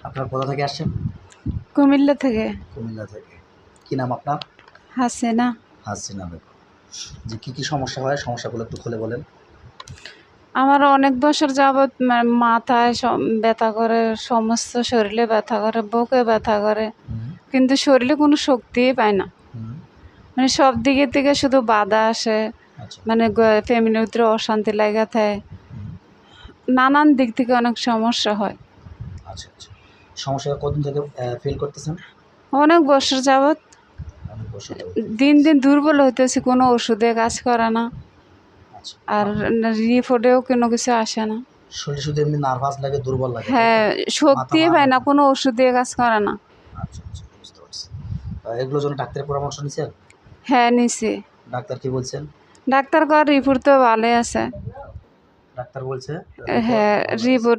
আপনার কোথা থেকে আসছেন? কুমিল্লা থেকে। কুমিল্লা থেকে। কি নাম আপনার? হাসিনা। হাসিনা বেগম। যে কী সমস্যা হয়, সমস্যাগুলো একটু খুলে বলেন। আমার অনেক বছর যাবৎ মাথায় ব্যথা করে, সমস্ত শরীরে ব্যথা করে, বুকে ব্যথা করে, কিন্তু শরীরে কোনো শক্তিই পায় না। মানে সব দিকে থেকে শুধু বাধা আসে, আচ্ছা মানে ফ্যামিলির ভিতরে অশান্তি লাগা থাকে, নানান দিক থেকে অনেক সমস্যা হয়। আচ্ছা আচ্ছা। সমস্যা কতদিন থেকে ফিল করতেছেন? অনেক বছর যাবৎ। অনেক বছর যাবত। দিন দিন দুর্বল হইতেছি, কোনো ওষুধে কাজ করে না, আচ্ছা। আর রিপোর্টেও কোনো কিছু আসে না। শরীর শুধু এমনি নার্ভাস লাগে, দুর্বল লাগে? হ্যাঁ, শক্তিই পায় না, কোনো ওষুধ দিয়ে কাজ করে না। আচ্ছা আচ্ছা, বুঝতে পারছি। এগুলোর জন্য ডাক্তারের পরামর্শ নিছেন? হ্যাঁ, নিছি। ডাক্তার কি বলছেন? ডাক্তার কর রিপোর্ট তো ভালোই আছে। ডাক্তার বলছে হ্যাঁ, রিপোর্ট